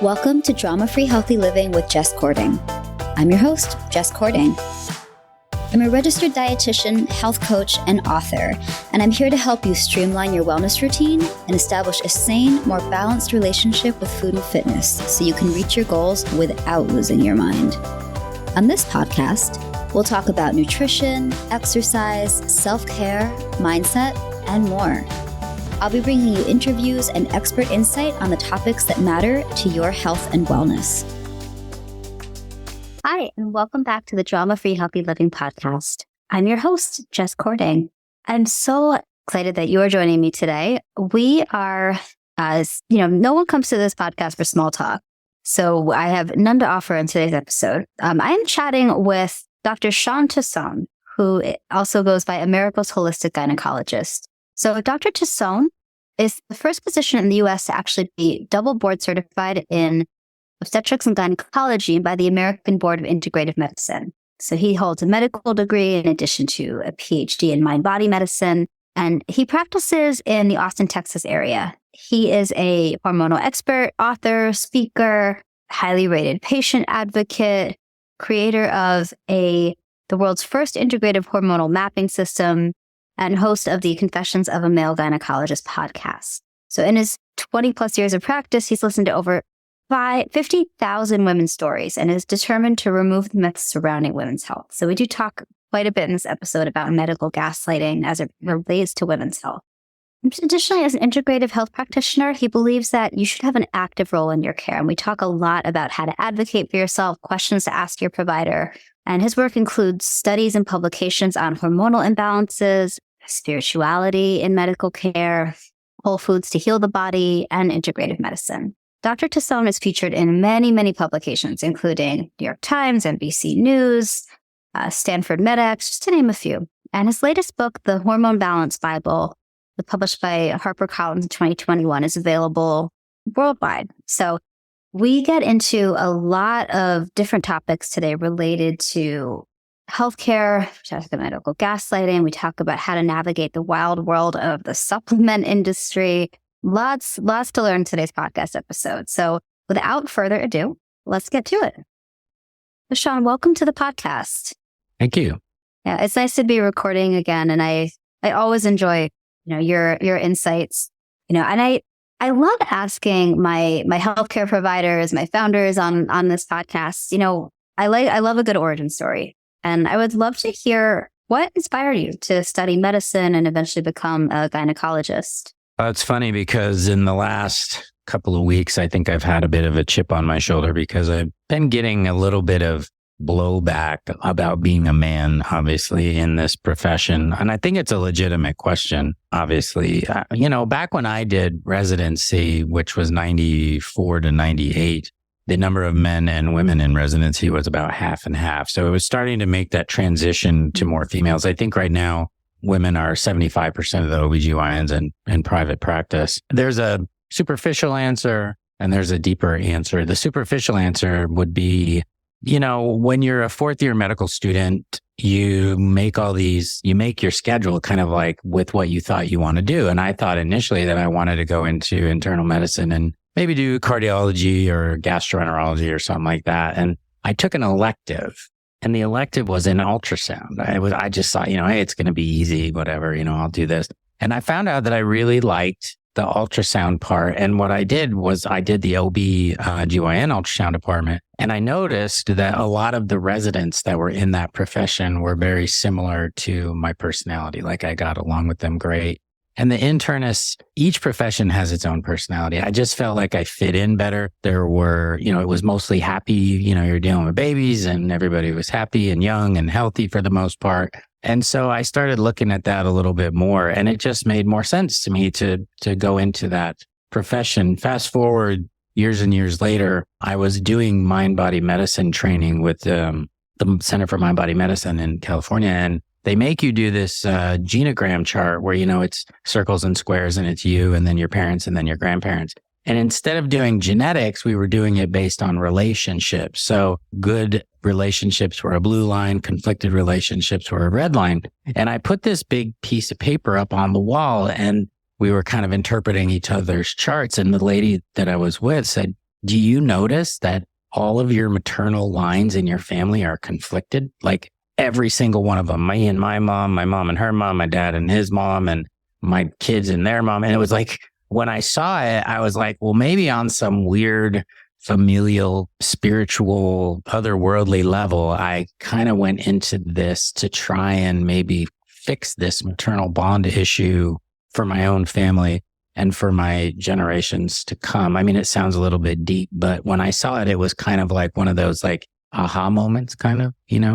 Welcome to Drama-Free Healthy Living with Jess Cording. I'm your host, Jess Cording. I'm a registered dietitian, health coach, and author, and I'm here to help you streamline your wellness routine and establish a sane, more balanced relationship with food and fitness so you can reach your goals without losing your mind. On this podcast, we'll talk about nutrition, exercise, self-care, mindset, and more. I'll be bringing you interviews and expert insight on the topics that matter to your health and wellness. Hi, and welcome back to the Drama-Free Healthy Living podcast. I'm your host, Jess Cording. I'm so excited that you are joining me today. We are, no one comes to this podcast for small talk, so I have none to offer in today's episode. I am chatting with Dr. Shawn Tassone, who also goes by America's Holistic Gynecologist. So Dr. Tassone is the first physician in the U.S. to actually be double board certified in Obstetrics and Gynecology by the American Board of Integrative Medicine. So he holds a medical degree in addition to a Ph.D. in mind-body medicine, and he practices in the Austin, Texas area. He is a hormonal expert, author, speaker, highly rated patient advocate, creator of the world's first integrative hormonal mapping system, and host of the Confessions of a Male Gynecologist podcast. So in his 20 plus years of practice, he's listened to over 50,000 women's stories and is determined to remove the myths surrounding women's health. So we do talk quite a bit in this episode about medical gaslighting as it relates to women's health. Additionally, as an integrative health practitioner, he believes that you should have an active role in your care. And we talk a lot about how to advocate for yourself, questions to ask your provider. And his work includes studies and publications on hormonal imbalances, spirituality in medical care, whole foods to heal the body, and integrative medicine. Dr. Tassone is featured in many, many publications, including New York Times, NBC News, Stanford MedX, just to name a few. And his latest book, The Hormone Balance Bible, published by HarperCollins in 2021, is available worldwide. So we get into a lot of different topics today related to healthcare. We talk about medical gaslighting. We talk about how to navigate the wild world of the supplement industry. Lots to learn in today's podcast episode. So without further ado, let's get to it. So Shawn, welcome to the podcast. Thank you. Yeah, it's nice to be recording again. And I always enjoy, your insights, and I love asking my healthcare providers, my founders on this podcast, I love a good origin story. And I would love to hear what inspired you to study medicine and eventually become a gynecologist. It's funny because in the last couple of weeks, I think I've had a bit of a chip on my shoulder because I've been getting a little bit of blowback about being a man, obviously, in this profession. And I think it's a legitimate question, obviously. Back when I did residency, which was 94 to 98, the number of men and women in residency was about half and half. So it was starting to make that transition to more females. I think right now, women are 75% of the OBGYNs in private practice. There's a superficial answer and there's a deeper answer. The superficial answer would be, when you're a fourth year medical student, you make your schedule kind of like with what you thought you want to do. And I thought initially that I wanted to go into internal medicine and maybe do cardiology or gastroenterology or something like that. And I took an elective. And the elective was in ultrasound. I just thought, hey, it's going to be easy, whatever, I'll do this. And I found out that I really liked the ultrasound part. And what I did was I did the OBGYN ultrasound department. And I noticed that a lot of the residents that were in that profession were very similar to my personality. Like I got along with them great. And the internists, each profession has its own personality. I just felt like I fit in better. There were, it was mostly happy, you're dealing with babies and everybody was happy and young and healthy for the most part. And so I started looking at that a little bit more and it just made more sense to me to go into that profession. Fast forward years and years later, I was doing mind-body medicine training with the Center for Mind-Body Medicine in California. And they make you do this genogram chart where, it's circles and squares and it's you and then your parents and then your grandparents. And instead of doing genetics, we were doing it based on relationships. So good relationships were a blue line, conflicted relationships were a red line. And I put this big piece of paper up on the wall and we were kind of interpreting each other's charts. And the lady that I was with said, do you notice that all of your maternal lines in your family are conflicted? Like every single one of them, me and my mom and her mom, my dad and his mom, and my kids and their mom. And it was like, when I saw it, I was like, well, maybe on some weird familial, spiritual, otherworldly level, I kind of went into this to try and maybe fix this maternal bond issue for my own family and for my generations to come. I mean, it sounds a little bit deep, but when I saw it, it was kind of like one of those like aha moments kind of,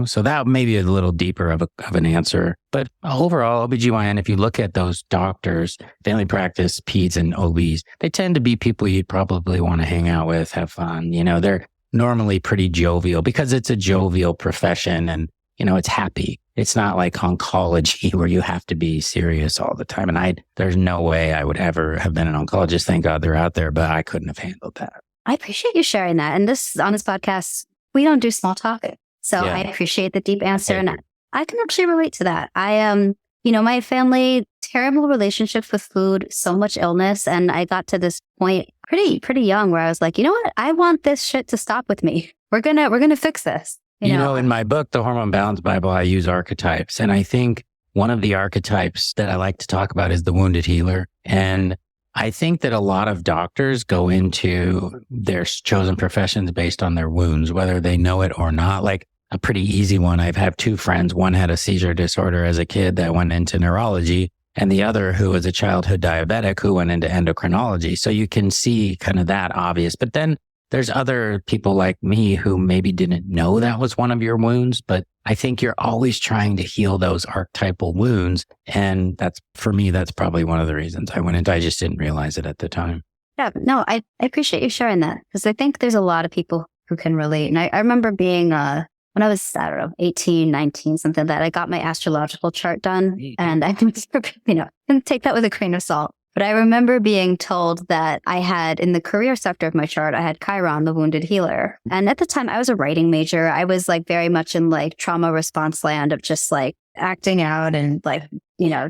so that may be a little deeper of an answer. But overall, OBGYN, if you look at those doctors, family practice, peds and OBs, they tend to be people you'd probably want to hang out with, have fun. They're normally pretty jovial because it's a jovial profession and, it's happy. It's not like oncology where you have to be serious all the time. And there's no way I would ever have been an oncologist. Thank God they're out there, but I couldn't have handled that. I appreciate you sharing that. And on this podcast, we don't do small talk. So I appreciate the deep answer. And I can actually relate to that. I am, my family, terrible relationships with food, so much illness. And I got to this point pretty young where I was like, you know what? I want this shit to stop with me. We're going to fix this. In my book, The Hormone Balance Bible, I use archetypes. And I think one of the archetypes that I like to talk about is the wounded healer. And I think that a lot of doctors go into their chosen professions based on their wounds, whether they know it or not. Like a pretty easy one. I've had two friends. One had a seizure disorder as a kid that went into neurology, and the other who was a childhood diabetic who went into endocrinology. So you can see kind of that obvious. But then there's other people like me who maybe didn't know that was one of your wounds, but I think you're always trying to heal those archetypal wounds. And for me, that's probably one of the reasons I went into. I just didn't realize it at the time. Yeah, no, I appreciate you sharing that because I think there's a lot of people who can relate. And I remember being, when I was, 18, 19, something like that, I got my astrological chart done. And I didn't take that with a grain of salt. But I remember being told that I had, in the career sector of my chart, I had Chiron, the wounded healer. And at the time, I was a writing major. I was like very much in like trauma response land of just like acting out and like,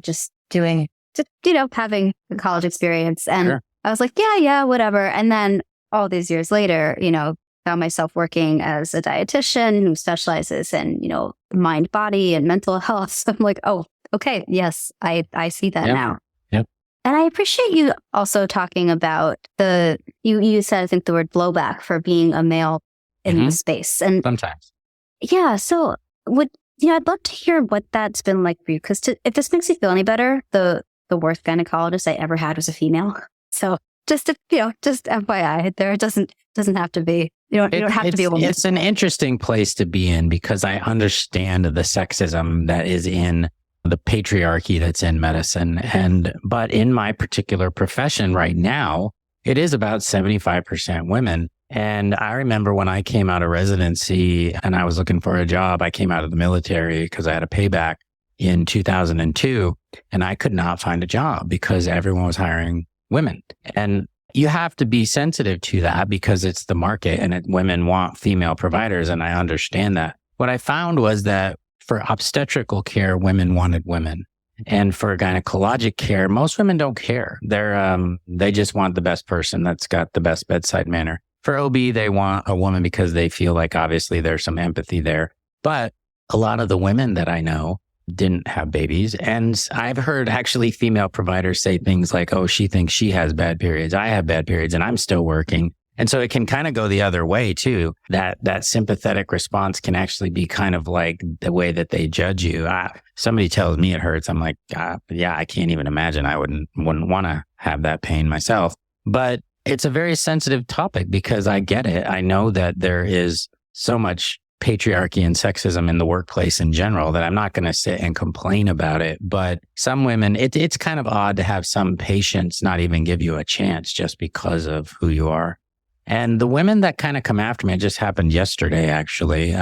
just doing, having a college experience. And sure. I was like, yeah, whatever. And then all these years later, found myself working as a dietitian who specializes in, mind, body, and mental health. So I'm like, oh, okay, yes, I see that now. And I appreciate you also talking about you said, I think the word blowback for being a male in the space. And sometimes. Yeah. So I'd love to hear what that's been like for you. Because if this makes you feel any better, the worst gynecologist I ever had was a female. So just FYI, there doesn't have to be, you don't have to be a woman. It's an interesting place to be in because I understand the sexism that is in the patriarchy that's in medicine. But in my particular profession right now, it is about 75% women. And I remember when I came out of residency and I was looking for a job, I came out of the military because I had a payback in 2002 and I could not find a job because everyone was hiring women. And you have to be sensitive to that because it's the market and women want female providers. And I understand that. What I found was that for obstetrical care, women wanted women. And for gynecologic care, most women don't care. They just want the best person that's got the best bedside manner. For OB, they want a woman because they feel like obviously there's some empathy there. But a lot of the women that I know didn't have babies. And I've heard actually female providers say things like, oh, she thinks she has bad periods. I have bad periods and I'm still working. And so it can kind of go the other way too. That sympathetic response can actually be kind of like the way that they judge you. Somebody tells me it hurts. I'm like, yeah, I can't even imagine. I wouldn't want to have that pain myself. But it's a very sensitive topic because I get it. I know that there is so much patriarchy and sexism in the workplace in general that I'm not going to sit and complain about it. But some women, it's kind of odd to have some patients not even give you a chance just because of who you are. And the women that kind of come after me, it just happened yesterday, actually.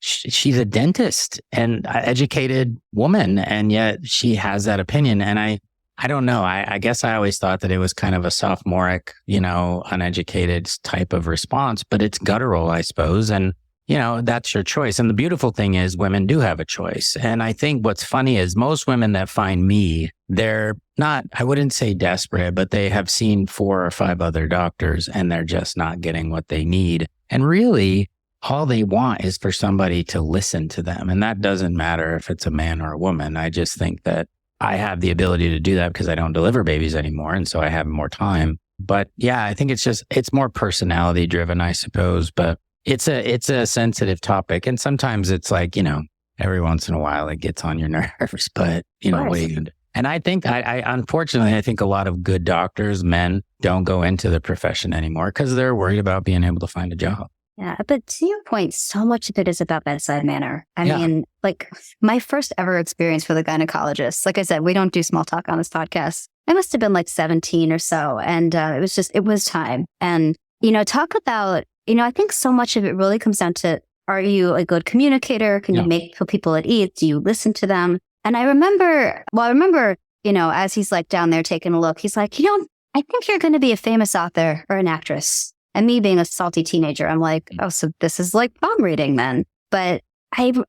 She's a dentist and an educated woman, and yet she has that opinion. And I don't know. I guess I always thought that it was kind of a sophomoric, uneducated type of response, but it's guttural, I suppose. And, that's your choice. And the beautiful thing is women do have a choice. And I think what's funny is most women that find me, they're not, I wouldn't say desperate, but they have seen 4 or 5 other doctors and they're just not getting what they need. And really, all they want is for somebody to listen to them. And that doesn't matter if it's a man or a woman. I just think that I have the ability to do that because I don't deliver babies anymore. And so I have more time. But yeah, I think it's more personality driven, I suppose. But it's a sensitive topic. And sometimes it's like, every once in a while it gets on your nerves, but what are you gonna do? And I think unfortunately, I think a lot of good doctors, men, don't go into the profession anymore because they're worried about being able to find a job. Yeah, but to your point, so much of it is about bedside manner. I mean, like my first ever experience with a gynecologist, like I said, we don't do small talk on this podcast. I must have been like 17 or so. And it was time. And, talk about, I think so much of it really comes down to, are you a good communicator? Can you make people at ease? Do you listen to them? And I remember, as he's like down there taking a look, he's like, I think you're going to be a famous author or an actress. And me being a salty teenager, I'm like, oh, so this is like palm reading then. But what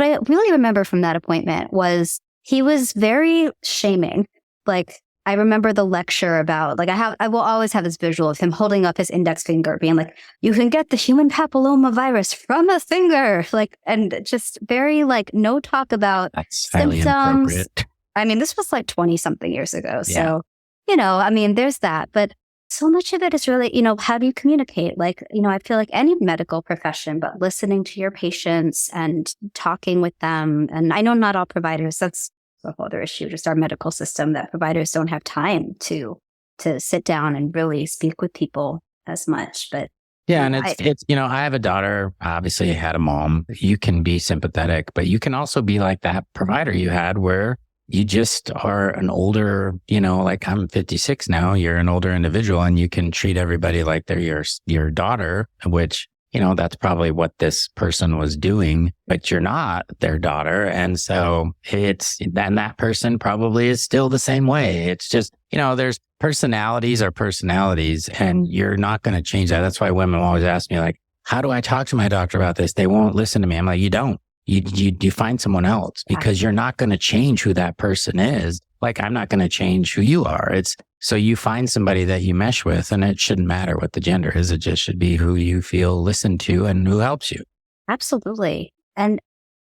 I really remember from that appointment was he was very shaming. Like, I remember the lecture about, like, I will always have this visual of him holding up his index finger, being like, you can get the human papilloma virus from a finger. Like, and just very like, no talk about symptoms. I mean, this was like 20 something years ago. So, there's that. But so much of it is really, how do you communicate? Like, I feel like any medical profession, but listening to your patients and talking with them. And I know not all providers, that's a whole other issue, just our medical system, that providers don't have time to sit down and really speak with people as much. But yeah, and it's I have a daughter, obviously I had a mom. You can be sympathetic, but you can also be like that provider you had where you just are an older, like I'm 56 now, you're an older individual and you can treat everybody like they're your daughter, which, that's probably what this person was doing, but you're not their daughter. And so then that person probably is still the same way. It's just, there's personalities are personalities and you're not going to change that. That's why women always ask me like, how do I talk to my doctor about this? They won't listen to me. I'm like, you don't. You find someone else because you're not going to change who that person is. Like, I'm not going to change who you are. So you find somebody that you mesh with, and it shouldn't matter what the gender is. It just should be who you feel listened to and who helps you. Absolutely. And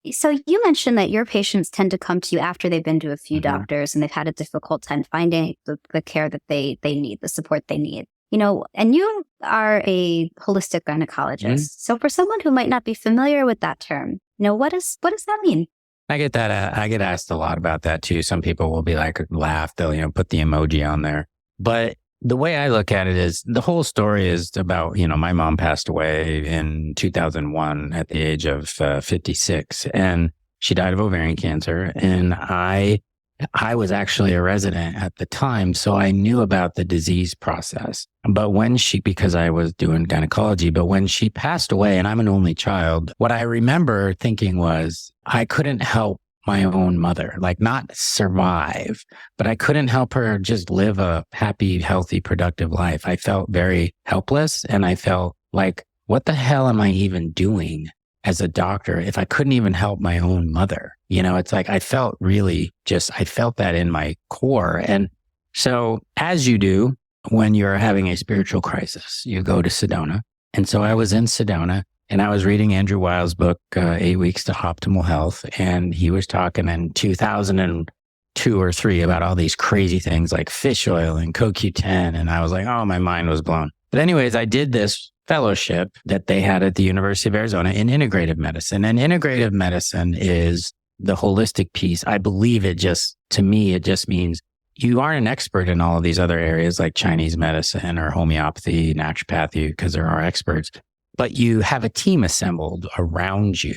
so you mentioned that your patients tend to come to you after they've been to a few doctors and they've had a difficult time finding the care that they need, the support they need. And you are a holistic gynecologist. So for someone who might not be familiar with that term, what does that mean? I get that. I get asked a lot about that too. Some people will be like, laugh. They'll, put the emoji on there. But the way I look at it is the whole story is about, my mom passed away in 2001 at the age of 56 and she died of ovarian cancer. And I was actually a resident at the time, so I knew about the disease process. But because I was doing gynecology, but when she passed away and I'm an only child, what I remember thinking was I couldn't help my own mother, like not survive, but I couldn't help her just live a happy, healthy, productive life. I felt very helpless and I felt like, what the hell am I even doing as a doctor if I couldn't even help my own mother? It's like I felt that in my core. And so as you do when you're having a spiritual crisis, you go to Sedona. And so I was in Sedona and I was reading Andrew Weil's book, 8 Weeks to Optimal Health. And he was talking in 2002 or 3 about all these crazy things like fish oil and CoQ10. And I was like, oh, my mind was blown. But anyways, I did this fellowship that they had at the University of Arizona in integrative medicine. And integrative medicine is the holistic piece. I believe to me, it just means you aren't an expert in all of these other areas like Chinese medicine or homeopathy, naturopathy, because there are experts, but you have a team assembled around you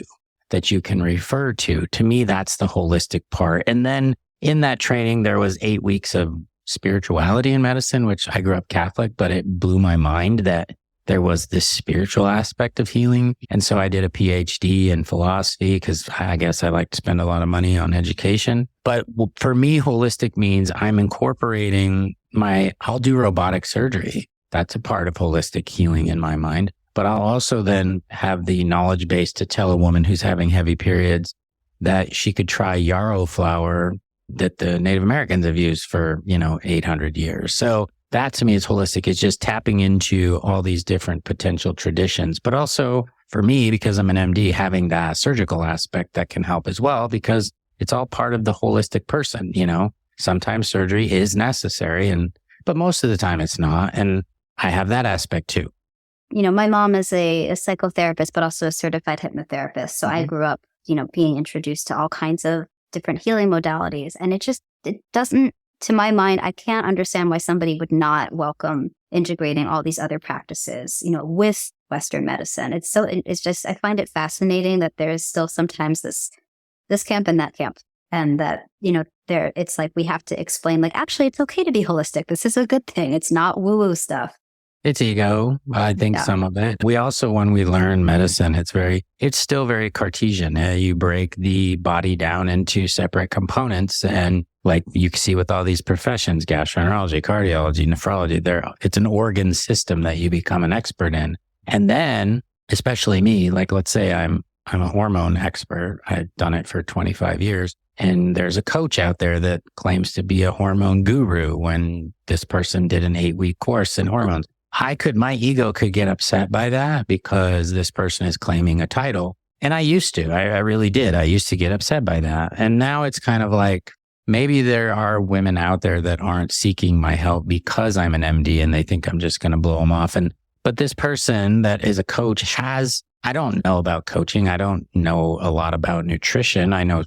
that you can refer to. To me, that's the holistic part. And then in that training, there was 8 weeks of spirituality in medicine, which I grew up Catholic, but it blew my mind that there was this spiritual aspect of healing. And so I did a Ph.D. in philosophy because I guess I like to spend a lot of money on education. But for me, holistic means I'm incorporating I'll do robotic surgery. That's a part of holistic healing in my mind. But I'll also then have the knowledge base to tell a woman who's having heavy periods that she could try yarrow flower that the Native Americans have used for, 800 years. So that to me is holistic. It's just tapping into all these different potential traditions, but also for me, because I'm an MD, having that surgical aspect that can help as well, because it's all part of the holistic person. Sometimes surgery is necessary, but most of the time it's not. And I have that aspect too. My mom is a psychotherapist, but also a certified hypnotherapist. So I grew up, being introduced to all kinds of different healing modalities. And it doesn't, to my mind, I can't understand why somebody would not welcome integrating all these other practices, with Western medicine. It's just, I find it fascinating that there's still sometimes this camp and that camp. And that, it's like we have to explain, like, actually, it's okay to be holistic. This is a good thing. It's not woo-woo stuff. It's ego. I think some of it. We also, when we learn medicine, it's still very Cartesian. You break the body down into separate components. And like you see with all these professions, gastroenterology, cardiology, nephrology, it's an organ system that you become an expert in. And then, especially me, like let's say I'm a hormone expert. I've done it for 25 years. And there's a coach out there that claims to be a hormone guru when this person did an 8-week course in hormones. My ego could get upset by that because this person is claiming a title. And I used to, I really did. I used to get upset by that. And now it's kind of like, maybe there are women out there that aren't seeking my help because I'm an MD and they think I'm just going to blow them off. But this person that is a coach I don't know about coaching. I don't know a lot about nutrition. I know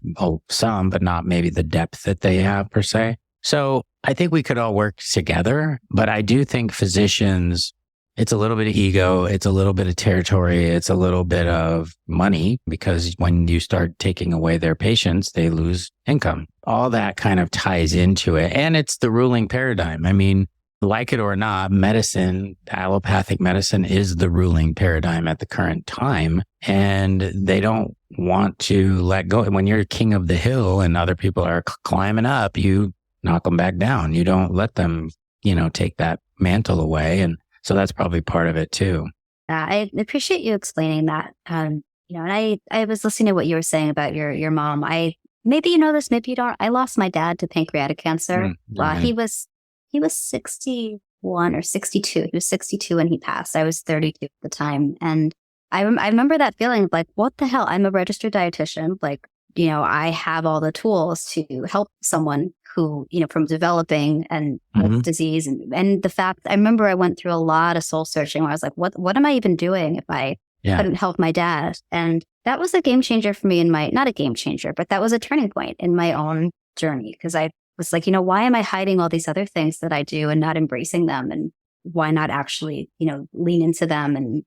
some, but not maybe the depth that they have per se. So I think we could all work together, but I do think physicians, it's a little bit of ego. It's a little bit of territory. It's a little bit of money, because when you start taking away their patients, they lose income. All that kind of ties into it. And it's the ruling paradigm. I mean, like it or not, medicine, allopathic medicine is the ruling paradigm at the current time. And they don't want to let go. When you're king of the hill and other people are climbing up, you knock them back down. You don't let them, take that mantle away. And so that's probably part of it too. I appreciate you explaining that. And I was listening to what you were saying about your mom. Maybe you know this, maybe you don't. I lost my dad to pancreatic cancer. He was 61 or 62. He was 62 when he passed. I was 32 at the time. And I remember that feeling like, what the hell? I'm a registered dietitian. Like, I have all the tools to help someone who, from developing and with disease. And the fact, I remember I went through a lot of soul searching where I was like, what am I even doing if I couldn't help my dad? And that was a game changer for me not a game changer, but that was a turning point in my own journey. Because I was like, why am I hiding all these other things that I do and not embracing them? And why not actually, lean into them and,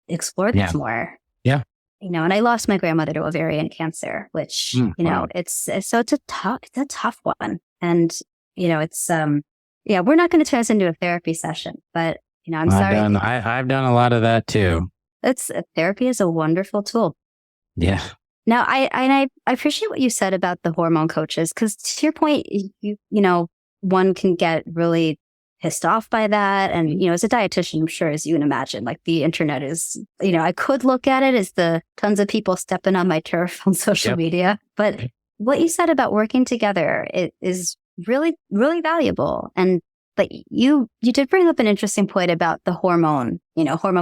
explore this more? Yeah. And I lost my grandmother to ovarian cancer, which, wow. It's a tough one. And, it's, we're not going to turn this into a therapy session, but, I'm sorry. I've done a lot of that too. Therapy is a wonderful tool. Yeah. Now, I appreciate what you said about the hormone coaches, because to your point, one can get really pissed off by that. And, as a dietitian, I'm sure, as you can imagine, like the internet is, I could look at it as the tons of people stepping on my turf on social media. But what you said about working together, it is really, really valuable. And but you did bring up an interesting point about the hormone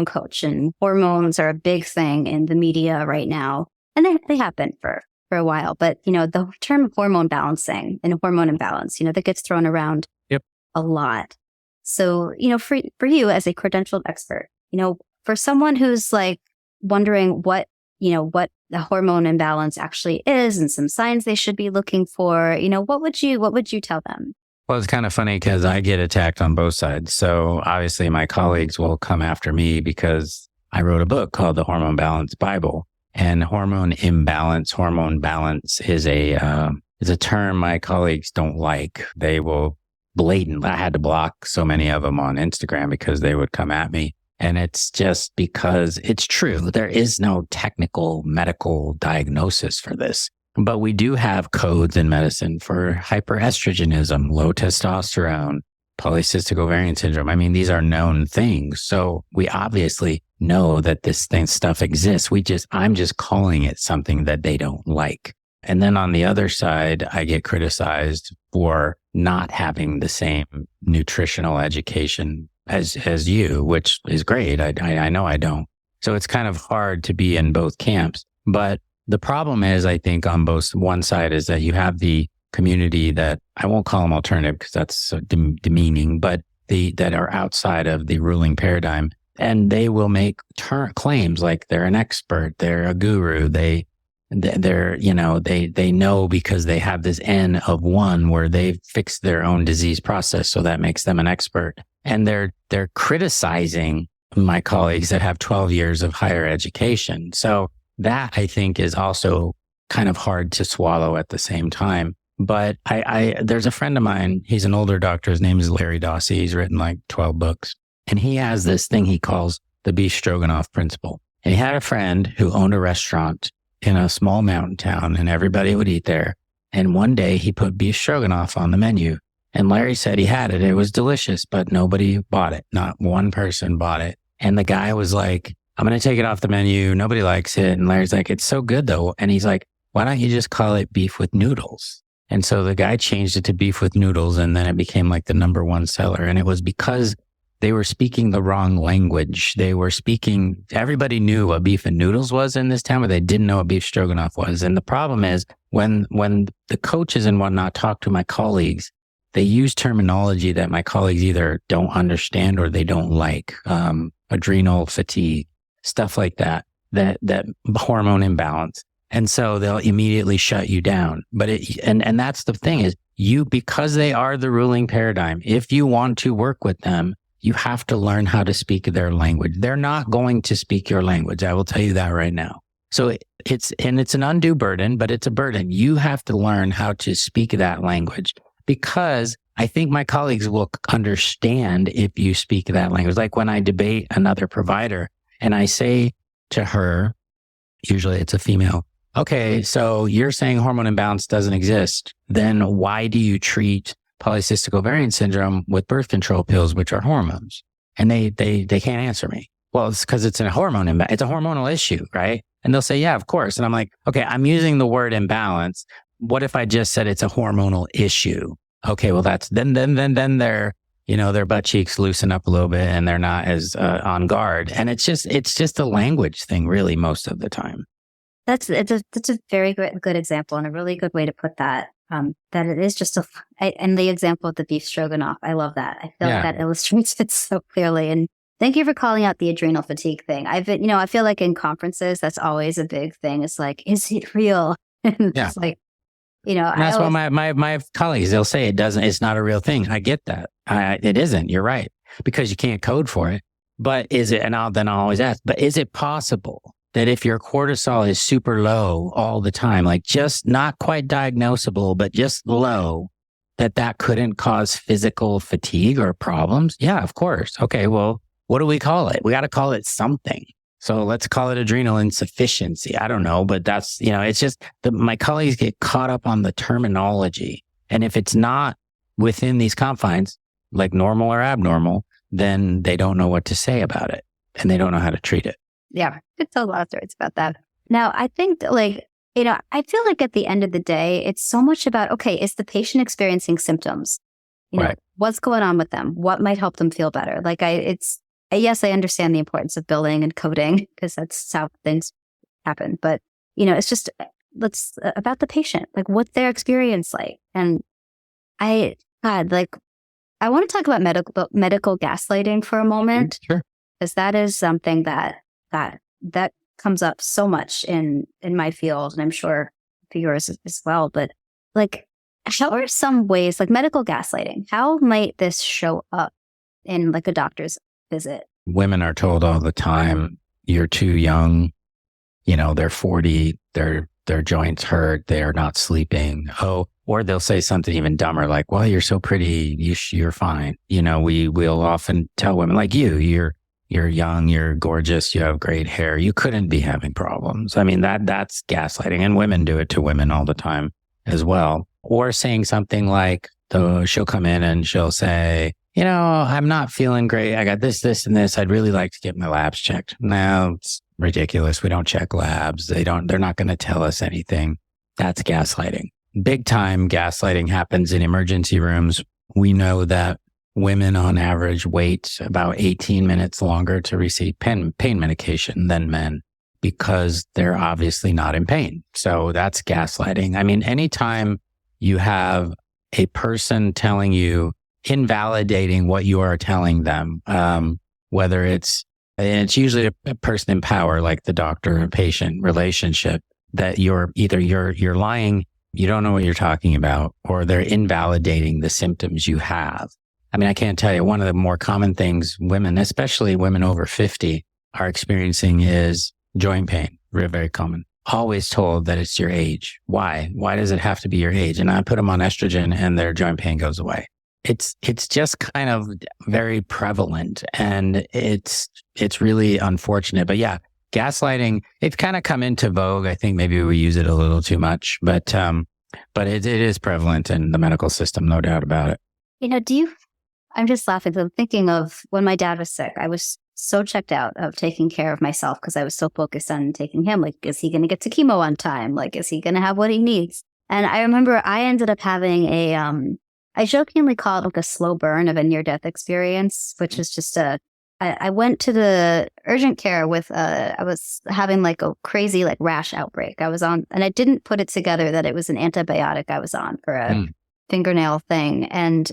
coach, and hormones are a big thing in the media right now. And they have been for a while. But, the term hormone balancing and hormone imbalance, that gets thrown around a lot. So, for you as a credentialed expert, for someone who's like wondering what the hormone imbalance actually is and some signs they should be looking for, what would you tell them? Well, it's kind of funny because I get attacked on both sides. So obviously my colleagues will come after me because I wrote a book called the Hormone Balance Bible. And hormone balance is a term my colleagues don't like. They will I had to block so many of them on Instagram because they would come at me. And it's just because it's true. There is no technical medical diagnosis for this. But we do have codes in medicine for hyperestrogenism, low testosterone, polycystic ovarian syndrome. I mean, these are known things. So we obviously know that stuff exists. I'm just calling it something that they don't like. And then on the other side, I get criticized for not having the same nutritional education as you, which is great. I know I don't. So it's kind of hard to be in both camps. But the problem is, I think on one side is that you have the community that I won't call them alternative because that's so demeaning, but that are outside of the ruling paradigm, and they will make claims like they're an expert, they're a guru, they're they know because they have this N of one where they've fixed their own disease process, so that makes them an expert, and they're criticizing my colleagues that have 12 years of higher education. So that I think is also kind of hard to swallow at the same time. But there's a friend of mine, he's an older doctor. His name is Larry Dawsey. He's written like 12 books. And he has this thing he calls the beef stroganoff principle. And he had a friend who owned a restaurant in a small mountain town, and everybody would eat there. And one day he put beef stroganoff on the menu. And Larry said he had it. It was delicious, but nobody bought it. Not one person bought it. And the guy was like, I'm going to take it off the menu. Nobody likes it. And Larry's like, it's so good though. And he's like, why don't you just call it beef with noodles? And so the guy changed it to beef with noodles, and then it became like the number one seller. And it was because they were speaking the wrong language. Everybody knew what beef and noodles was in this town, but they didn't know what beef stroganoff was. And the problem is when the coaches and whatnot talk to my colleagues, they use terminology that my colleagues either don't understand or they don't like. Adrenal fatigue, stuff like that hormone imbalance. And so they'll immediately shut you down. But and that's the thing is because they are the ruling paradigm, if you want to work with them, you have to learn how to speak their language. They're not going to speak your language. I will tell you that right now. So it's an undue burden, but it's a burden. You have to learn how to speak that language, because I think my colleagues will understand if you speak that language. Like when I debate another provider and I say to her, usually it's a female, okay, so you're saying hormone imbalance doesn't exist. Then why do you treat polycystic ovarian syndrome with birth control pills, which are hormones? And they can't answer me. Well, it's because it's a hormone imbalance. It's a hormonal issue, right? And they'll say, yeah, of course. And I'm like, okay, I'm using the word imbalance. What if I just said it's a hormonal issue? Okay, well then their their butt cheeks loosen up a little bit and they're not as on guard. And it's just a language thing, really, most of the time. That's a very good example and a really good way to put that. That it is just and the example of the beef stroganoff, I love that. I feel like that illustrates it so clearly. And thank you for calling out the adrenal fatigue thing. I feel like in conferences, that's always a big thing. It's like, is it real? And it's like, and that's what my colleagues, they'll say it's not a real thing. I get that. It isn't. You're right. Because you can't code for it. But is it, and I'll always ask, but is it possible that if your cortisol is super low all the time, like just not quite diagnosable, but just low, that couldn't cause physical fatigue or problems? Yeah, of course. Okay, well, what do we call it? We got to call it something. So let's call it adrenal insufficiency. I don't know, but that's, it's just my colleagues get caught up on the terminology. And if it's not within these confines, like normal or abnormal, then they don't know what to say about it and they don't know how to treat it. Yeah, could tell a lot of stories about that. Now, I think I feel like at the end of the day, it's so much about, okay, is the patient experiencing symptoms? Right. What's going on with them? What might help them feel better? Yes, I understand the importance of billing and coding because that's how things happen. But, it's just, about the patient, like what's their experience like? And I want to talk about medical gaslighting for a moment. Sure. Because that is something that comes up so much in my field, and I'm sure for yours as well. But how are some ways, like medical gaslighting, how might this show up in like a doctor's visit? Women are told all the time, you're too young, they're 40, their joints hurt, they're not sleeping. Or they'll say something even dumber, like, well, you're so pretty, you're fine. We'll often tell women like you're young, you're gorgeous, you have great hair, you couldn't be having problems. I mean, that's gaslighting, and women do it to women all the time as well. Or saying something like, she'll come in and she'll say, I'm not feeling great. I got this, and this. I'd really like to get my labs checked. No, it's ridiculous. We don't check labs. They're not going to tell us anything. That's gaslighting. Big time gaslighting happens in emergency rooms. We know that women on average wait about 18 minutes longer to receive pain medication than men because they're obviously not in pain. So that's gaslighting. I mean, anytime you have a person telling you, invalidating what you are telling them, whether it's usually a person in power, like the doctor and patient relationship, that you're lying, you don't know what you're talking about, or they're invalidating the symptoms you have. I mean, I can't tell you, one of the more common things women, especially women over 50, are experiencing is joint pain. Very, very common. Always told that it's your age. Why? Why does it have to be your age? And I put them on estrogen and their joint pain goes away. It's just kind of very prevalent, and it's really unfortunate. But yeah, gaslighting, it's kind of come into vogue. I think maybe we use it a little too much, but it is prevalent in the medical system, no doubt about it. I'm just laughing because I'm thinking of when my dad was sick. I was so checked out of taking care of myself because I was so focused on taking him. Like, is he going to get to chemo on time? Like, is he going to have what he needs? And I remember I ended up having I jokingly call it like a slow burn of a near-death experience, which is just I went to the urgent care with, I was having like a crazy like rash outbreak. I was on, and I didn't put it together that it was an antibiotic I was on for a fingernail thing. And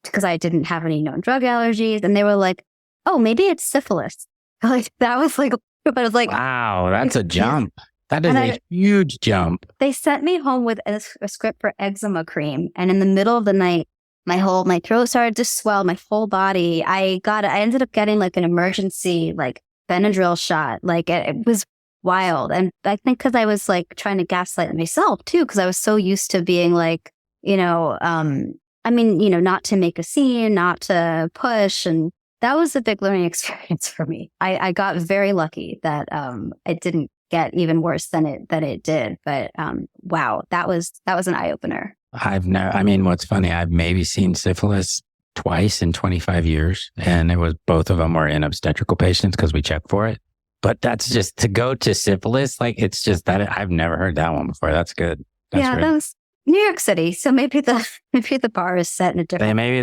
because I didn't have any known drug allergies, and they were like, oh, maybe it's syphilis. Like that was like, but I was like, wow, that's a jump. That is a huge jump. They sent me home with a script for eczema cream. And in the middle of the night, my throat started to swell, my whole body. I ended up getting like an emergency, like Benadryl shot. Like it was wild. And I think because I was like trying to gaslight myself too, because I was so used to being like, not to make a scene, not to push. And that was a big learning experience for me. I got very lucky that it didn't get even worse than it did. But wow, that was an eye opener. What's funny, I've maybe seen syphilis twice in 25 years, and both of them were in obstetrical patients because we check for it. But that's just to go to syphilis, like it's just that I've never heard that one before. That's good. That was New York City. So maybe the bar is set in a different. Maybe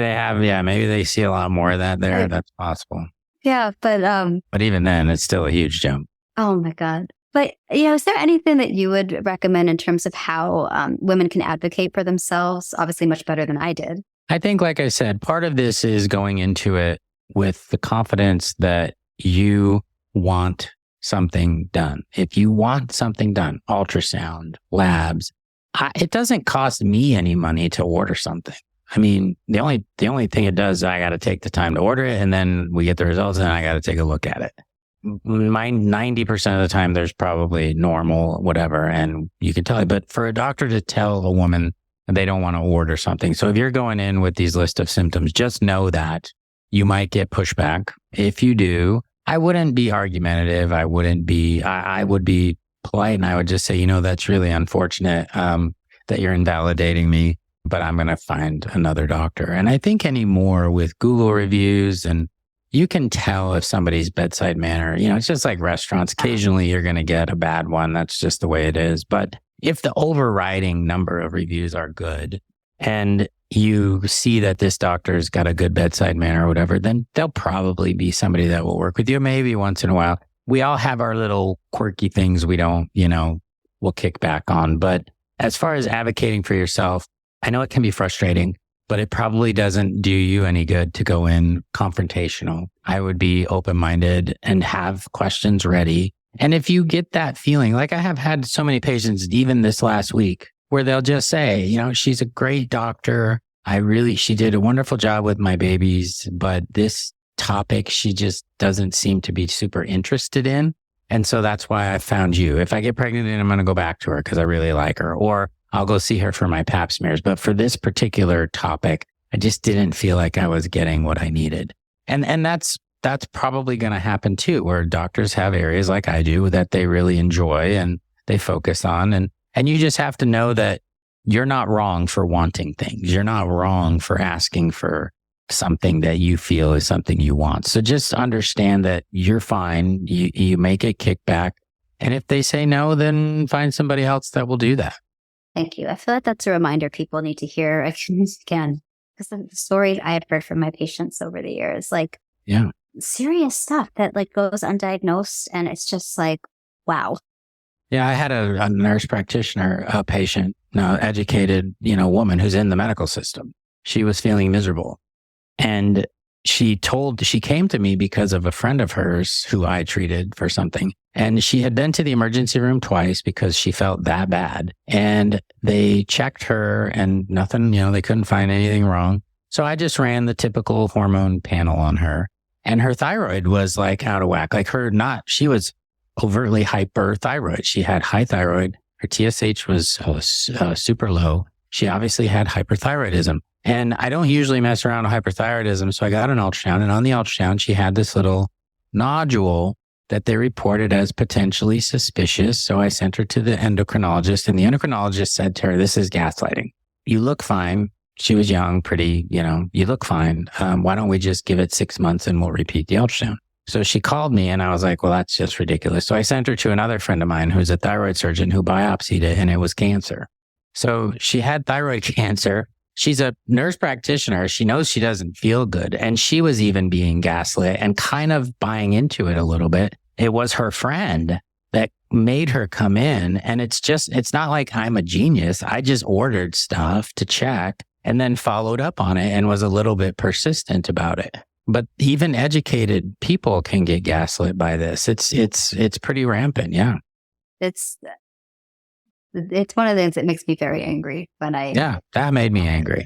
they see a lot more of that there. Right. That's possible. Yeah, but even then, it's still a huge jump. Oh my God. But, is there anything that you would recommend in terms of how women can advocate for themselves? Obviously, much better than I did. I think, like I said, part of this is going into it with the confidence that you want something done. If you want something done, ultrasound, labs, it doesn't cost me any money to order something. I mean, the only thing it does is I got to take the time to order it, and then we get the results, and I got to take a look at it. 90% of the time there's probably normal, whatever, and you can tell. But for a doctor to tell a woman they don't want to order something. So if you're going in with these list of symptoms, just know that you might get pushback. If you do, I wouldn't be argumentative. I would be polite, and I would just say, that's really unfortunate that you're invalidating me, but I'm going to find another doctor. And I think anymore with Google reviews, and you can tell if somebody's bedside manner, it's just like restaurants. Occasionally you're going to get a bad one. That's just the way it is. But if the overriding number of reviews are good and you see that this doctor's got a good bedside manner or whatever, then they'll probably be somebody that will work with you. Maybe once in a while. We all have our little quirky things we don't, we'll kick back on. But as far as advocating for yourself, I know it can be frustrating, but it probably doesn't do you any good to go in confrontational. I would be open-minded and have questions ready. And if you get that feeling, like I have had so many patients, even this last week, where they'll just say, she's a great doctor. She did a wonderful job with my babies, but this topic, she just doesn't seem to be super interested in. And so that's why I found you. If I get pregnant, I'm going to go back to her because I really like her, or I'll go see her for my pap smears. But for this particular topic, I just didn't feel like I was getting what I needed. And that's probably going to happen too, where doctors have areas like I do that they really enjoy and they focus on. And you just have to know that you're not wrong for wanting things. You're not wrong for asking for something that you feel is something you want. So just understand that you're fine. You make a kickback. And if they say no, then find somebody else that will do that. Thank you. I feel like that's a reminder people need to hear again, because the stories I have heard from my patients over the years, like serious stuff that like goes undiagnosed. And it's just like, wow. Yeah, I had a nurse practitioner, a patient, educated, woman who's in the medical system. She was feeling miserable. And she came to me because of a friend of hers who I treated for something. And she had been to the emergency room twice because she felt that bad. And they checked her and nothing, they couldn't find anything wrong. So I just ran the typical hormone panel on her. And her thyroid was like out of whack. Like she was overtly hyperthyroid. She had high thyroid. Her TSH was super low. She obviously had hyperthyroidism. And I don't usually mess around with hyperthyroidism. So I got an ultrasound, and on the ultrasound, she had this little nodule that they reported as potentially suspicious. So I sent her to the endocrinologist, and the endocrinologist said to her, "This is gaslighting. You look fine." She was young, pretty, you look fine. Why don't we just give it 6 months and we'll repeat the ultrasound? So she called me and I was like, well, that's just ridiculous. So I sent her to another friend of mine who's a thyroid surgeon who biopsied it, and it was cancer. So she had thyroid cancer. She's a nurse practitioner. She knows she doesn't feel good. And she was even being gaslit and kind of buying into it a little bit. It was her friend that made her come in. And it's not like I'm a genius. I just ordered stuff to check and then followed up on it and was a little bit persistent about it. But even educated people can get gaslit by this. It's pretty rampant. Yeah. It's one of the things that makes me very angry when Yeah, that made me angry.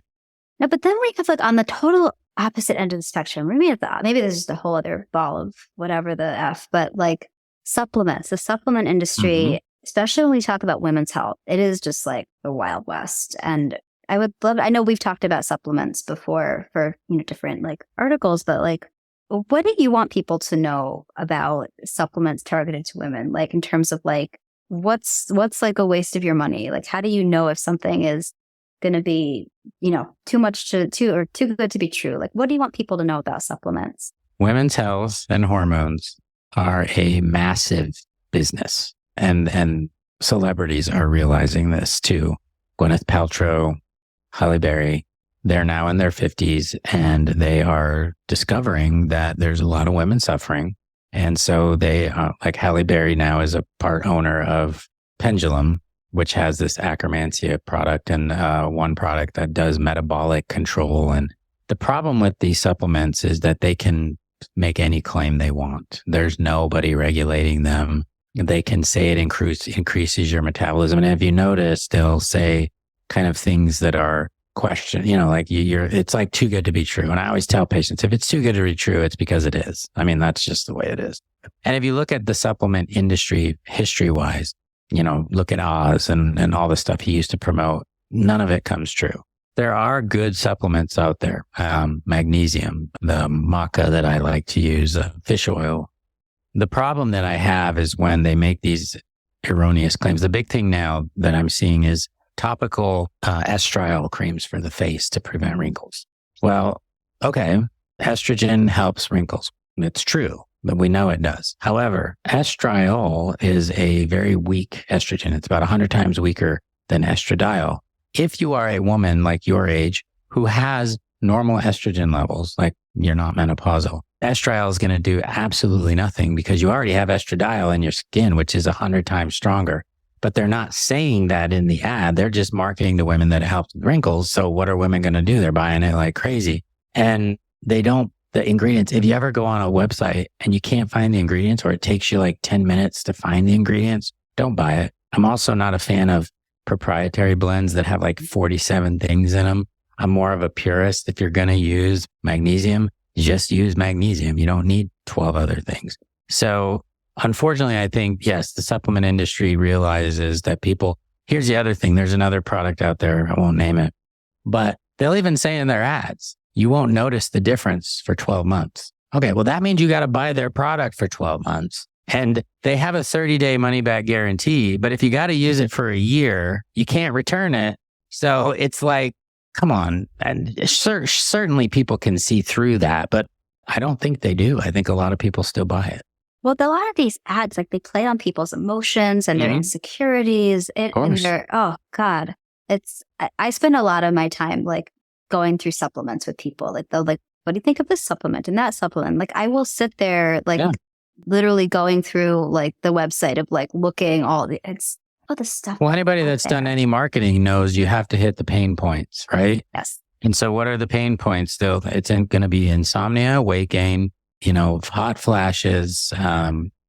No, but then we have like on the total opposite end of the spectrum. Maybe there's just a whole other ball of whatever the F, but like supplements, the supplement industry, especially when we talk about women's health, it is just like the Wild West. And I know we've talked about supplements before for, different like articles, but like, what do you want people to know about supplements targeted to women? Like in terms of like, what's like a waste of your money? Like, how do you know if something is going to be, too much or too good to be true? Like, what do you want people to know about supplements? Women's health and hormones are a massive business, and celebrities are realizing this too. Gwyneth Paltrow, Halle Berry, they're now in their 50s, and they are discovering that there's a lot of women suffering. And so they, like Halle Berry now is a part owner of Pendulum, which has this Akkermansia product and one product that does metabolic control. And the problem with these supplements is that they can make any claim they want. There's nobody regulating them. They can say it increases your metabolism. And if you notice, they'll say kind of things that are question, like it's like too good to be true. And I always tell patients, if it's too good to be true, it's because it is. I mean, that's just the way it is. And if you look at the supplement industry history-wise, look at Oz and all the stuff he used to promote, none of it comes true. There are good supplements out there. Magnesium, the maca that I like to use, fish oil. The problem that I have is when they make these erroneous claims. The big thing now that I'm seeing is topical estriol creams for the face to prevent wrinkles. Well, okay, estrogen helps wrinkles. It's true, but we know it does. However, estriol is a very weak estrogen. It's about 100 times weaker than estradiol. If you are a woman like your age who has normal estrogen levels, like you're not menopausal, estriol is going to do absolutely nothing because you already have estradiol in your skin, which is 100 times stronger. But they're not saying that in the ad. They're just marketing to women that it helps with wrinkles. So what are women going to do? They're buying it like crazy. And the ingredients, if you ever go on a website and you can't find the ingredients, or it takes you like 10 minutes to find the ingredients, don't buy it. I'm also not a fan of proprietary blends that have like 47 things in them. I'm more of a purist. If you're going to use magnesium, just use magnesium. You don't need 12 other things. So unfortunately, I think, yes, the supplement industry realizes that here's the other thing. There's another product out there. I won't name it, but they'll even say in their ads, you won't notice the difference for 12 months. Okay. Well, that means you got to buy their product for 12 months, and they have a 30-day money back guarantee. But if you got to use it for a year, you can't return it. So it's like, come on. And certainly people can see through that, but I don't think they do. I think a lot of people still buy it. Well, a lot of these ads, like they play on people's emotions and their insecurities. And their, oh God, I spend a lot of my time like going through supplements with people. Like they'll like, what do you think of this supplement and that supplement? Like I will sit there, like literally going through like the website of like looking all the stuff. Well, anybody that's done any marketing knows you have to hit the pain points, right? Yes. And so what are the pain points still? It's going to be insomnia, weight gain, hot flashes.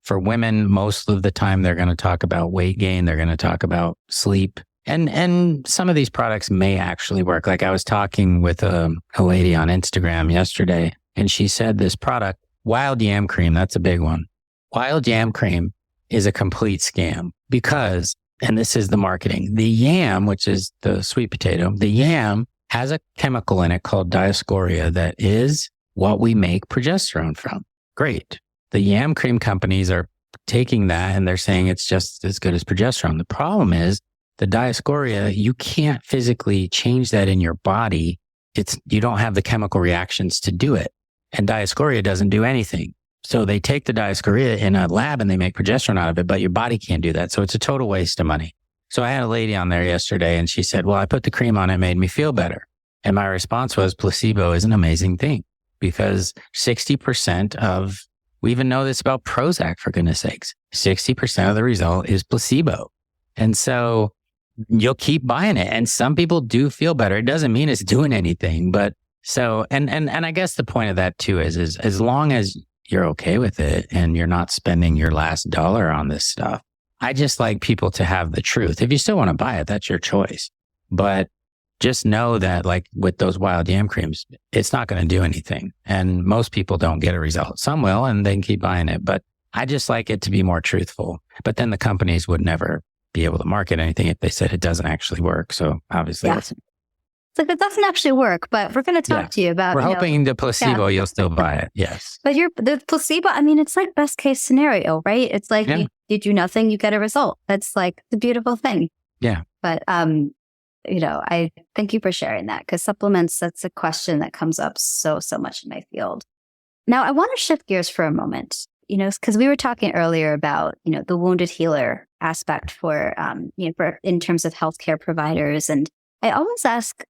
For women, most of the time, they're going to talk about weight gain. They're going to talk about sleep. And some of these products may actually work. Like I was talking with a lady on Instagram yesterday, and she said this product, Wild Yam Cream, that's a big one. Wild Yam Cream is a complete scam because, and this is the marketing, the yam, which is the sweet potato, the yam has a chemical in it called diascoria that is what we make progesterone from. Great. The yam cream companies are taking that and they're saying it's just as good as progesterone. The problem is the diascoria, you can't physically change that in your body. You don't have the chemical reactions to do it. And diascoria doesn't do anything. So they take the diascoria in a lab and they make progesterone out of it, but your body can't do that. So it's a total waste of money. So I had a lady on there yesterday and she said, well, I put the cream on, it made me feel better. And my response was placebo is an amazing thing because 60% of, we even know this about Prozac, for goodness sakes, 60% of the result is placebo. And so you'll keep buying it. And some people do feel better. It doesn't mean it's doing anything, but so, and I guess the point of that too is as long as you're okay with it and you're not spending your last dollar on this stuff, I just like people to have the truth. If you still want to buy it, that's your choice. But just know that like with those wild yam creams, it's not going to do anything. And most people don't get a result. Some will, and they can keep buying it. But I just like it to be more truthful. But then the companies would never be able to market anything if they said it doesn't actually work. So obviously, so it doesn't actually work, but we're going to talk to you about. We're hoping the placebo, you'll still buy it. Yes. But the placebo, I mean, it's like best case scenario, right? It's like you do nothing, you get a result. That's like the beautiful thing. Yeah. But, I thank you for sharing that because supplements, that's a question that comes up so much in my field. Now, I want to shift gears for a moment, because we were talking earlier about, the wounded healer aspect for in terms of healthcare providers. And I always ask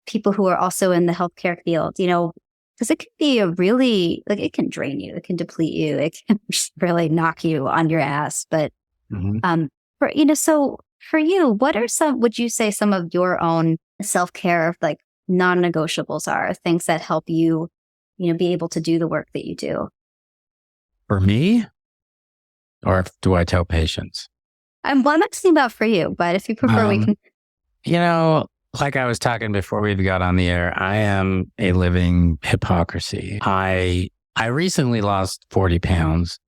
people who are also in the healthcare field, because it can be it can drain you, it can deplete you, it can really knock you on your ass. But, so for you, what are would you say some of your own self-care, like non-negotiables are, things that help you, be able to do the work that you do? For me? Or do I tell patients? I'm not saying about for you, but if you prefer, we can. Like I was talking before we got on the air, I am a living hypocrisy. I recently lost 40 pounds,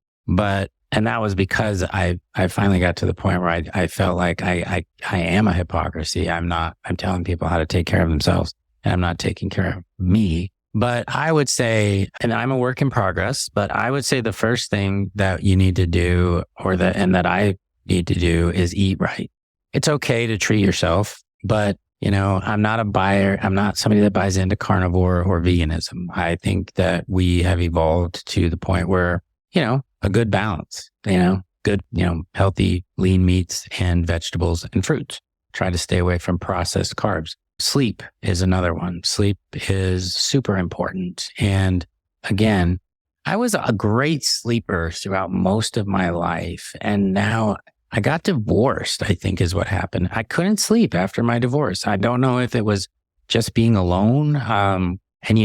and that was because I finally got to the point where I felt like I am a hypocrisy. I'm telling people how to take care of themselves and I'm not taking care of me. But I would say, and I'm a work in progress, but I would say the first thing that you need to do and that I need to do is eat right. It's okay to treat yourself, but I'm not a buyer. I'm not somebody that buys into carnivore or veganism. I think that we have evolved to the point where, a good balance, good, healthy, lean meats and vegetables and fruits. Try to stay away from processed carbs. Sleep is another one. Sleep is super important. And again, I was a great sleeper throughout most of my life. And now I got divorced, I think is what happened. I couldn't sleep after my divorce. I don't know if it was just being alone. And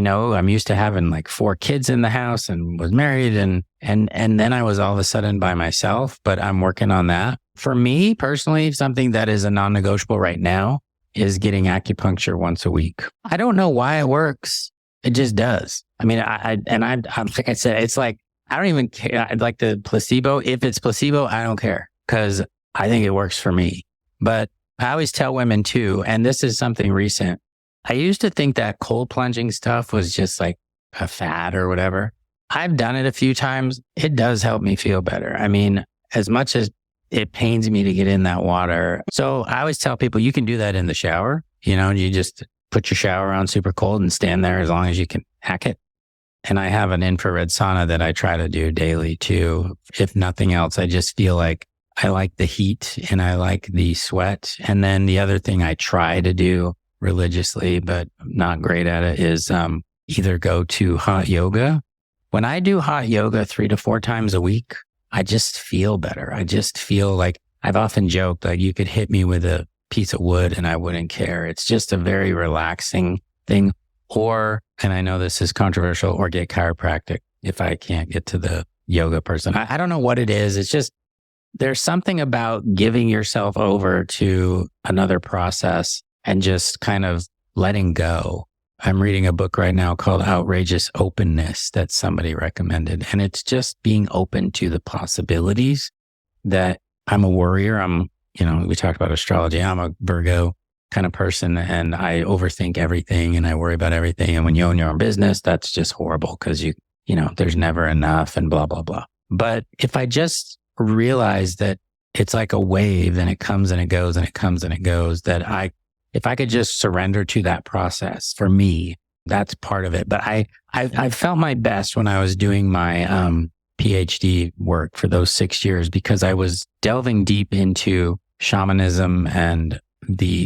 I'm used to having like 4 kids in the house and was married and then I was all of a sudden by myself, but I'm working on that. For me personally, something that is a non-negotiable right now is getting acupuncture once a week. I don't know why it works. It just does. I mean, I'm like I said, it's like, I don't even care. I'd like the placebo. If it's placebo, I don't care because I think it works for me. But I always tell women too, and this is something recent. I used to think that cold plunging stuff was just like a fad or whatever. I've done it a few times. It does help me feel better. I mean, as much as it pains me to get in that water. So I always tell people you can do that in the shower. You just put your shower on super cold and stand there as long as you can hack it. And I have an infrared sauna that I try to do daily too. If nothing else, I just feel like I like the heat and I like the sweat. And then the other thing I try to do religiously, but I'm not great at it, is either go to hot yoga. When I do hot yoga 3 to 4 times a week, I just feel better. I just feel like, I've often joked, like you could hit me with a piece of wood and I wouldn't care. It's just a very relaxing thing. Or, and I know this is controversial, or get chiropractic if I can't get to the yoga person. I don't know what it is. It's just, there's something about giving yourself over to another process and just kind of letting go. I'm reading a book right now called Outrageous Openness that somebody recommended. And it's just being open to the possibilities that I'm a worrier. We talked about astrology. I'm a Virgo kind of person and I overthink everything and I worry about everything. And when you own your own business, that's just horrible because there's never enough and blah, blah, blah. But if I just realize that it's like a wave and it comes and it goes and it comes and it goes, if I could just surrender to that process, for me, that's part of it. But I felt my best when I was doing my Ph.D. work for those 6 years because I was delving deep into shamanism and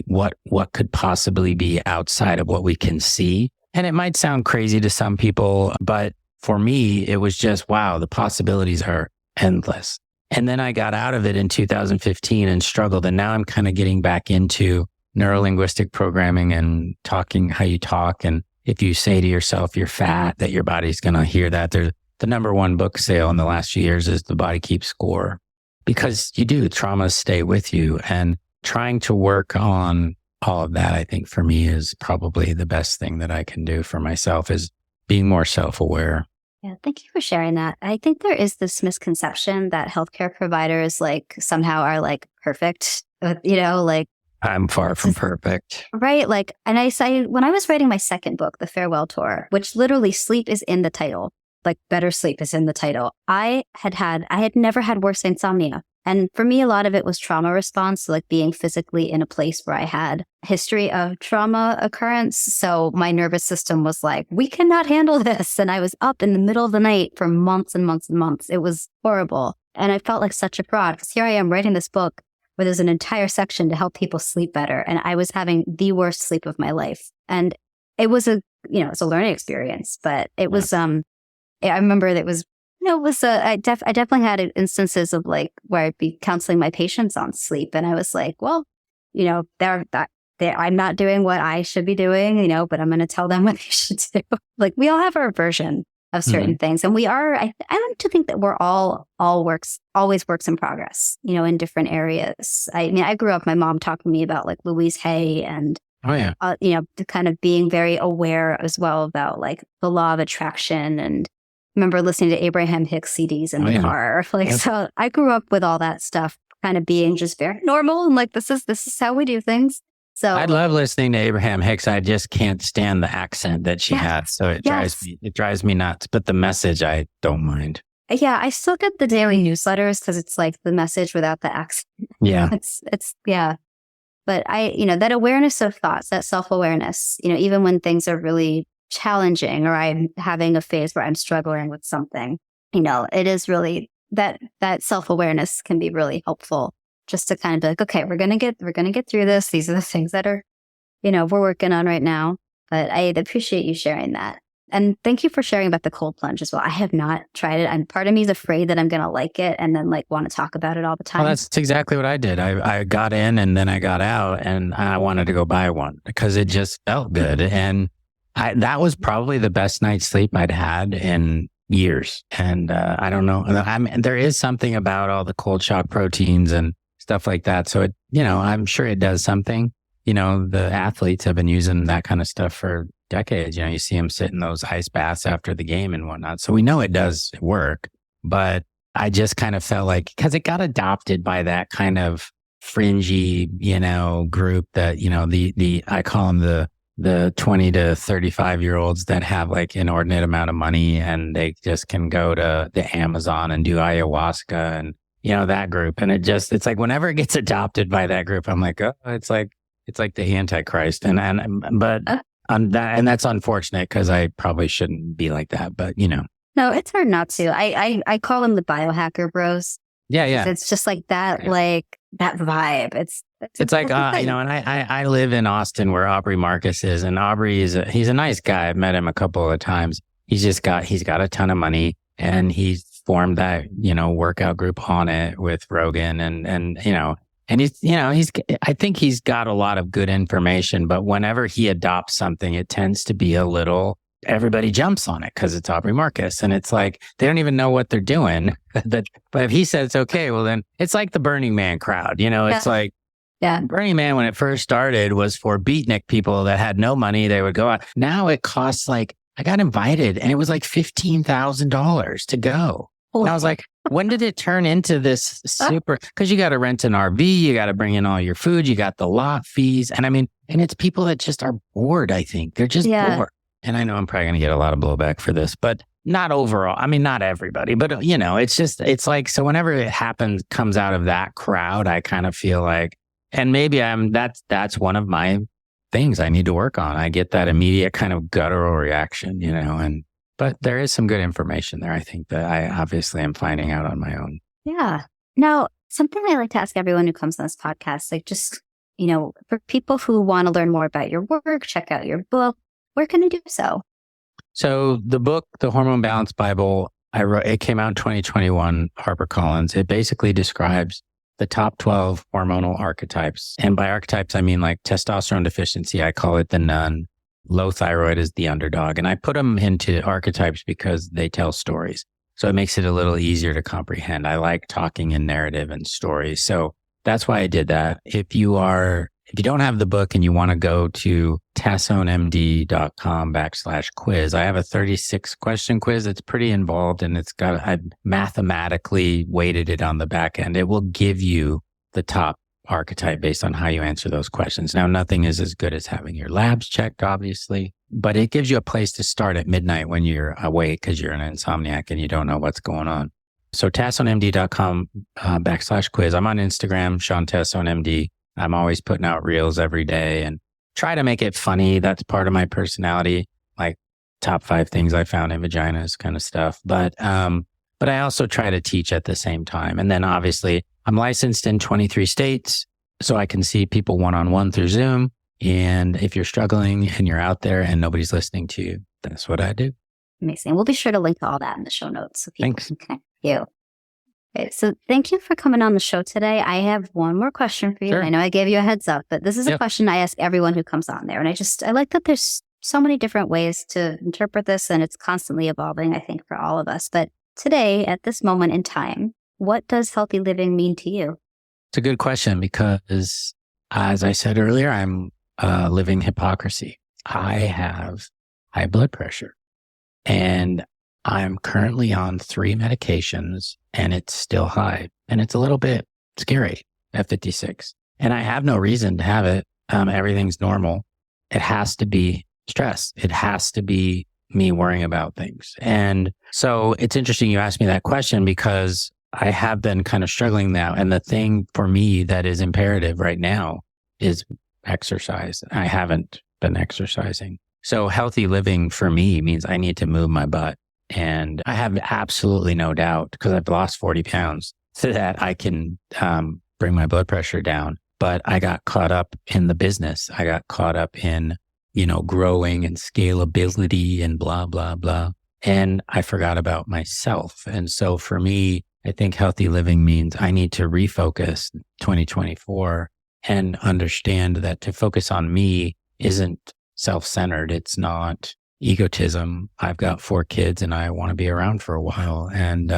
what could possibly be outside of what we can see. And it might sound crazy to some people, but for me, it was just, wow, the possibilities are endless. And then I got out of it in 2015 and struggled. And now I'm kind of getting back into neurolinguistic programming and talking how you talk. And if you say to yourself, you're fat, that your body's going to hear that. There's the number one book sale in the last few years is The Body Keeps Score, because traumas stay with you. And trying to work on all of that, I think for me is probably the best thing that I can do for myself, is being more self-aware. Yeah, thank you for sharing that. I think there is this misconception that healthcare providers somehow are perfect, I'm far from perfect. Right. And I say, when I was writing my second book, The Farewell Tour, which literally sleep is in the title, better sleep is in the title. I had never had worse insomnia. And for me, a lot of it was trauma response, being physically in a place where I had history of trauma occurrence. So my nervous system was like, we cannot handle this. And I was up in the middle of the night for months and months and months. It was horrible. And I felt like such a fraud because here I am writing this book where there's an entire section to help people sleep better. And I was having the worst sleep of my life. And it was it's a learning experience, but it was, I remember that it was, I definitely had instances of where I'd be counseling my patients on sleep. And I was like, well, I'm not doing what I should be doing, but I'm going to tell them what they should do. We all have our version of certain things. And we are, I like to think that we're always works in progress, in different areas. I grew up, my mom talked to me about Louise Hay and, kind of being very aware as well about the law of attraction. And remember listening to Abraham Hicks CDs in the car. So I grew up with all that stuff kind of being just very normal. And this is how we do things. So I love listening to Abraham Hicks. I just can't stand the accent that she has. So it drives me nuts. But the message, I don't mind. Yeah, I still get the daily newsletters because it's the message without the accent. Yeah. It's yeah. But that awareness of thoughts, that self-awareness, even when things are really challenging or I'm having a phase where I'm struggling with something, it is really that self-awareness can be really helpful. Just to kind of be like, okay, we're gonna get through this. These are the things that are, we're working on right now. But I appreciate you sharing that, and thank you for sharing about the cold plunge as well. I have not tried it, and part of me is afraid that I'm gonna like it, and then want to talk about it all the time. Well, that's exactly what I did. I got in, and then I got out, and I wanted to go buy one because it just felt good, and that was probably the best night's sleep I'd had in years. And I don't know, there is something about all the cold shock proteins and stuff like that. So it, I'm sure it does something. The athletes have been using that kind of stuff for decades. You see them sit in those ice baths after the game and whatnot. So we know it does work, but I just kind of felt because it got adopted by that kind of fringy, group that, I call them the 20 to 35 year olds that have inordinate amount of money and they just can go to the Amazon and do ayahuasca and, that group. And it's whenever it gets adopted by that group, I'm like, oh, it's It's like the Antichrist. And that's unfortunate because I probably shouldn't be like that. But, No, it's hard not to. I call them the biohacker bros. Yeah. Yeah. It's just like that, like that vibe. It's like, and I live in Austin where Aubrey Marcus is, and Aubrey he's a nice guy. I've met him a couple of times. He's got a ton of money, and he's formed that, workout group on it with Rogan and I think he's got a lot of good information, but whenever he adopts something, it tends to be everybody jumps on it because it's Aubrey Marcus. And it's like, they don't even know what they're doing. But if he says it's okay, well, then it's like the Burning Man crowd. It's like, Burning Man, when it first started, was for beatnik people that had no money. They would go out. Now it costs I got invited and it was like $15,000 to go. And I was like, when did it turn into this super, because you got to rent an RV, you got to bring in all your food, you got the lot fees. And and it's people that just are bored, I think. They're just bored. And I know I'm probably going to get a lot of blowback for this, but not overall. Not everybody, but it's like, so whenever it comes out of that crowd, I kind of feel like, and maybe that's one of my things I need to work on. I get that immediate kind of guttural reaction, but there is some good information there, I think, that I obviously am finding out on my own. Yeah. Now, something I like to ask everyone who comes on this podcast, for people who want to learn more about your work, check out your book, where can they do so? So the book, The Hormone Balance Bible, it came out in 2021, HarperCollins. It basically describes the top 12 hormonal archetypes. And by archetypes, I mean like testosterone deficiency. I call it the nun. Low thyroid is the underdog. And I put them into archetypes because they tell stories. So it makes it a little easier to comprehend. I like talking in narrative and stories. So that's why I did that. If you don't have the book and you want to go to tassonemd.com/quiz, I have a 36 question quiz. It's pretty involved and I've mathematically weighted it on the back end. It will give you the top archetype based on how you answer those questions. Now, nothing is as good as having your labs checked, obviously, but it gives you a place to start at midnight when you're awake because you're an insomniac and you don't know what's going on. So tassonemd.com /quiz. I'm on Instagram, Shawn Tassone MD. I'm always putting out reels every day and try to make it funny. That's part of my personality, like top 5 things I found in vaginas kind of stuff. But I also try to teach at the same time. And then obviously I'm licensed in 23 states, so I can see people one-on-one through Zoom. And if you're struggling and you're out there and nobody's listening to you, that's what I do. Amazing. We'll be sure to link to all that in the show notes so people Thanks. can connect with you. Okay, so thank you for coming on the show today. I have one more question for you. Sure. I know I gave you a heads up, but this is a question I ask everyone who comes on there. And I like that there's so many different ways to interpret this, and it's constantly evolving, I think, for all of us. But today, at this moment in time, what does healthy living mean to you? It's a good question because, as I said earlier, I'm living hypocrisy. I have high blood pressure and I'm currently on 3 medications and it's still high and it's a little bit scary at 56. And I have no reason to have it. Everything's normal. It has to be stress. It has to be me worrying about things. And so it's interesting you asked me that question because I have been kind of struggling now. And the thing for me that is imperative right now is exercise. I haven't been exercising. So healthy living for me means I need to move my butt. And I have absolutely no doubt because I've lost 40 pounds so that I can bring my blood pressure down. But I got caught up in the business. I got caught up in, growing and scalability and blah, blah, blah. And I forgot about myself. And so for me, I think healthy living means I need to refocus 2024 and understand that to focus on me isn't self-centered. It's not egotism. I've got 4 kids and I want to be around for a while. And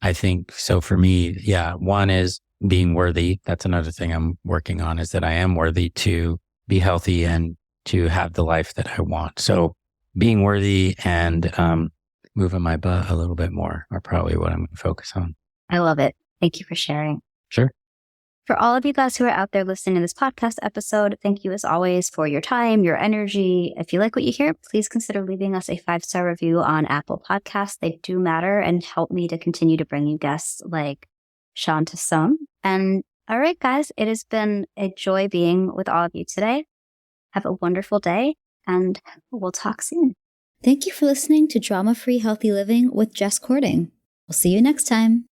I think so for me, one is being worthy. That's another thing I'm working on is that I am worthy to be healthy and to have the life that I want. So being worthy and moving my butt a little bit more are probably what I'm going to focus on. I love it. Thank you for sharing. Sure. For all of you guys who are out there listening to this podcast episode, thank you as always for your time, your energy. If you like what you hear, please consider leaving us a 5-star review on Apple Podcasts. They do matter and help me to continue to bring you guests like Shawn Tassone. And All right, guys, it has been a joy being with all of you today. Have a wonderful day, and we'll talk soon. Thank you for listening to Drama-Free Healthy Living with Jess Cording. We'll see you next time.